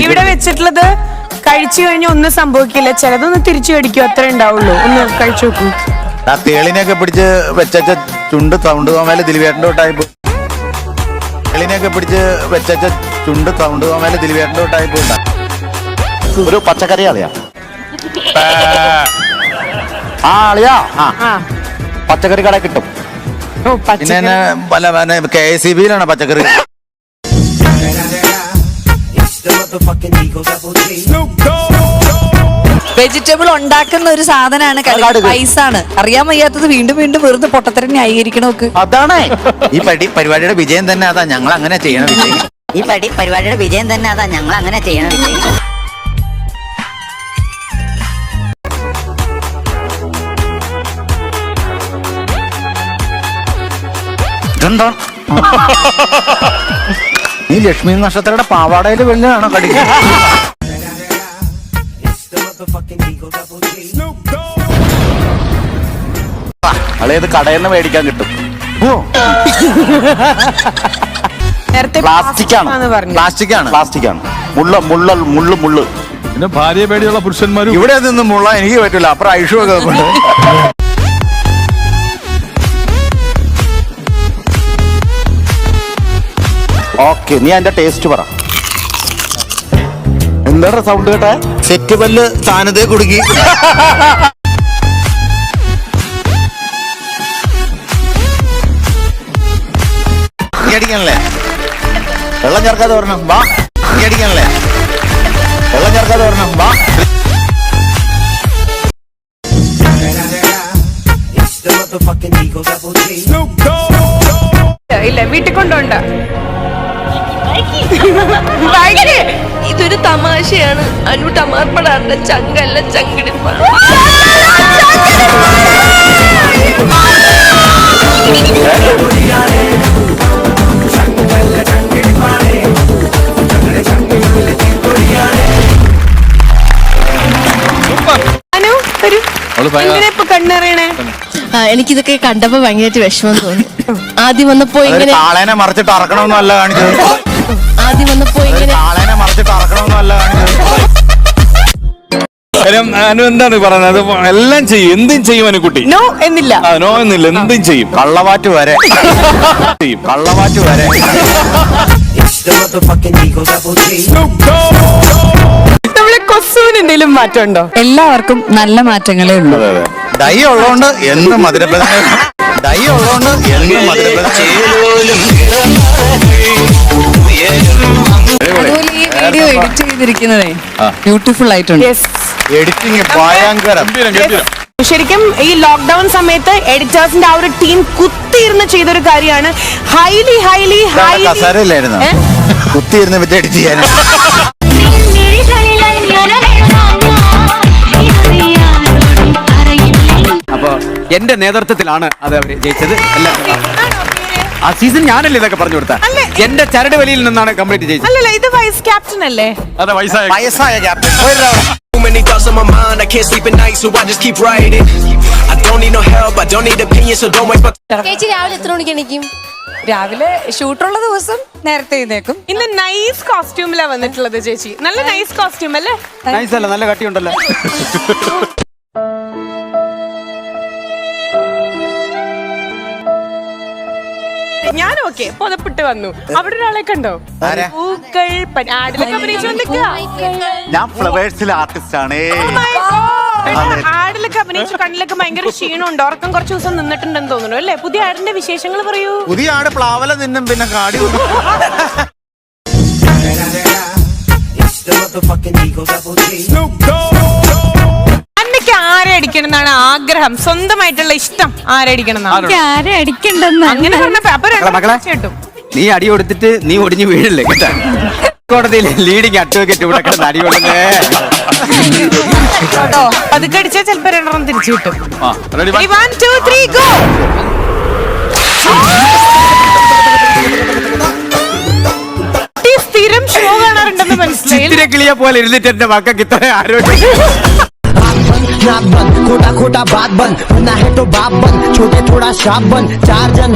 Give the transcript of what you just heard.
ഇവിടെ വെച്ചിട്ടുള്ളത് കഴിച്ചു കഴിഞ്ഞാൽ ഒന്നും സംഭവിക്കില്ല, ചിലതൊന്ന് തിരിച്ചു കടിക്കും, അത്രേ ഉണ്ടാവുള്ളൂ. ഒന്ന് കഴിച്ചു നോക്കൂ. ആ തേളിനെയൊക്കെ പിടിച്ച് വെച്ച ചുണ്ട് സൗണ്ട് തോമേലെ ദിലീപേട്ടൻ്റെ തൊട്ടായി പോയി. തേളിനെയൊക്കെ പിടിച്ച് വെച്ച ചുണ്ട് സൗണ്ട് തോമേലെ ദിലീപേട്ടൻ്റെ തൊട്ടായി പോയിട്ടാ. ഒരു പച്ചക്കറി ആളിയാ ആളിയാ. പച്ചക്കറി കട കിട്ടും. പിന്നെ പല KCB-യിലാണ് പച്ചക്കറി. വെജിറ്റബിൾ ഉണ്ടാക്കുന്ന ഒരു സാധനമാണ് പൈസാണ്. അറിയാൻ വയ്യാത്തത് വീണ്ടും വീണ്ടും വെറുതെ പൊട്ടത്തരം ന്യായീകരിക്കണോക്ക്. അതാണ് ഈ പരിപാടിയുടെ വിജയം തന്നെ. അതാ ഞങ്ങൾ അങ്ങനെ ചെയ്യണം. ഈ പരിപാടിയുടെ വിജയം തന്നെ. അതാ ഞങ്ങൾ അങ്ങനെ ചെയ്യണം. ഇതെന്താണ് ഈ ലക്ഷ്മി നക്ഷത്രയുടെ പാവാടയില് വെള്ളയാണോ കടിക്കുക? അളയത് കടയിൽ നിന്ന് മേടിക്കാൻ കിട്ടും. പ്ലാസ്റ്റിക്കാണ്. മുള്ള്. പിന്നെ ഭാര്യ പേടിയുള്ള പുരുഷന്മാരും ഇവിടെ നിന്ന് മുള്ള എനിക്ക് പറ്റില്ല. അപ്പുറം ഐഷുവൊക്കെ ഉണ്ട്. ഓക്കെ, നീ അതിന്റെ ടേസ്റ്റ് പറ. എന്താണ് സൗണ്ട് കേട്ടെ? സെറ്റ് പല്ല് സ്ഥാനത്തെ കുടുക്കി. അടിക്കണല്ലേ? വെള്ളം ചേർക്കാതെ വരണം. വാ. അടിക്കണല്ലേ? വെള്ളം ചേർക്കാതെ വരണം. വാ. ഇല്ല, വീട്ടിൽ കൊണ്ടുണ്ട്. ഇതൊരു തമാശയാണ്. അനു ടമാർപ്പടാറിന്റെ ചങ്കല്ല ചങ്കിടിപ്പാണ്. അനു ഒരു കണ്ണറിയണേ. എനിക്കിതൊക്കെ കണ്ടപ്പോ ഭയങ്കരമായിട്ട് വിഷമം തോന്നി. ആദ്യം വന്നപ്പോ ഇങ്ങനെ ആളേനെ മറിച്ചിട്ട് അറക്കണമെന്നല്ല കാണിച്ചത്. ആദ്യം വന്നപ്പോ ഇങ്ങനെ ആളേനെ മറിച്ചിട്ട് അറക്കണമെന്നല്ല കാണിച്ചത്. അനു എന്താണ് പറയുന്നത്? എല്ലാം ചെയ്യും, എന്തും ചെയ്യും അനുക്കുട്ടി. നോ എന്നില്ല. നോ എന്നില്ല, എന്തും ചെയ്യും. കള്ളവാറ്റ് വരെ. കൊസുവിന് എന്തെങ്കിലും മാറ്റമുണ്ടോ? എല്ലാവർക്കും നല്ല മാറ്റങ്ങളേ ഉള്ളൂ. ഡൈ ഉള്ളതുകൊണ്ട് എന്ന് മധുരപ്രധാന അതുപോലെ ഈ വീഡിയോ എഡിറ്റ് ചെയ്തിരിക്കുന്നതേ ബ്യൂട്ടിഫുൾ ആയിട്ടുണ്ട്. എഡിറ്റിംഗ് ഭയങ്കരം. ശരിക്കും ഈ ലോക്ക്ഡൌൺ സമയത്ത് എഡിറ്റേഴ്സിന്റെ ആ ഒരു ടീം കുത്തിയിരുന്ന് ചെയ്തൊരു കാര്യമാണ്. ഹൈലി കസേരയില്ലായിരുന്നു, കുത്തിയിരുന്ന് വെച്ച് എഡിറ്റ് ചെയ്യാൻ. അപ്പൊ എന്റെ നേതൃത്വത്തിലാണ് അത് അവര് ജയിച്ചത്. ആ സീസൺ ഞാനല്ലേ ഇതൊക്കെ പറഞ്ഞു കൊടുത്ത. എന്റെ ചരട് വലിയിൽ നിന്നാണ് കംപ്ലീറ്റ് ജയിച്ചത്. അല്ലല്ല, ഇത് വൈസ് ക്യാപ്റ്റൻ അല്ലേ? അതെ, വയസ്സായ captain. Many thoughts on my mind, I can't sleep at night, so I just keep writing. I don't need no help, I don't need opinions, so don't wait for. ചേച്ചി രാവിലെ എത്ര മണിക്ക് എണീക്കും? രാവിലെ ഷൂട്ടുള്ള ദിവസം നേരത്തെ എഴുന്നേക്കും. ഇന്ന് നൈസ് കോസ്റ്റ്യൂമിലാണ് വന്നിട്ടുള്ളത് ചേച്ചി. നല്ല നൈസ് കോസ്റ്റ്യൂം അല്ലേ? നൈസ് അല്ല, നല്ല കട്ടിയുണ്ടല്ലോ. ഞാൻ ഓക്കെ പുതപ്പിട്ട് വന്നു. അവിടെ ഒരാളെ കണ്ടോ? പൂക്കൾ ആടിലൊക്കെ അഭിനയിച്ചു വന്നിരിക്കുക. ഞാൻ ഫ്ലവേഴ്സിലെ ആർട്ടിസ്റ്റ് ആണ്. ആടിലൊക്കെ അഭിനയിച്ചു. കണ്ണിലൊക്കെ ഭയങ്കര ക്ഷീണമുണ്ട്. ഉറക്കം കുറച്ച് ദിവസം നിന്നിട്ടുണ്ടെന്ന് തോന്നുന്നു അല്ലേ? പുതിയ ആടിന്റെ വിശേഷങ്ങൾ പറയൂ. പുതിയ ആട് പ്ലാവല തിന്നും, പിന്നെ കാടി. അന്നയ്ക്ക് ആരെ അടിക്കണം എന്നാണ് ആഗ്രഹം? സ്വന്തമായിട്ടുള്ള ഇഷ്ടം ആരെ അടിക്കണം? ആരെ അടിക്കണ്ടെന്ന് അങ്ങനെ മക്കളെ, നീ അടി കൊടുത്തിട്ട് നീ ഒടിഞ്ഞു വീഴല്ലേ കേട്ടാ. കോടതിയിൽ ലീഡിങ് അഡ്വക്കേറ്റ് ഇവിടെ കിടന്ന് അടി കൊടുക്കുന്നേ. പതുക്കെ അടിച്ചാൽ ചിലപ്പോ രണ്ടെണ്ണം തിരിച്ചു കിട്ടും. 1 2 3 ഗോ. സ്ഥിരം ഷോ കാണാറുണ്ടെന്ന് മനസ്സിലായി. ചിത്തിരക്കിളിയെ പോലെ ഇരുന്നിട്ട് എന്റെ മക്കൾക്ക് ഇത്ര ആരോഗ്യം. खोटा खोटा बात बन, ना है तो बाप बन, छोटे थोड़ा शाप बन, 4 जन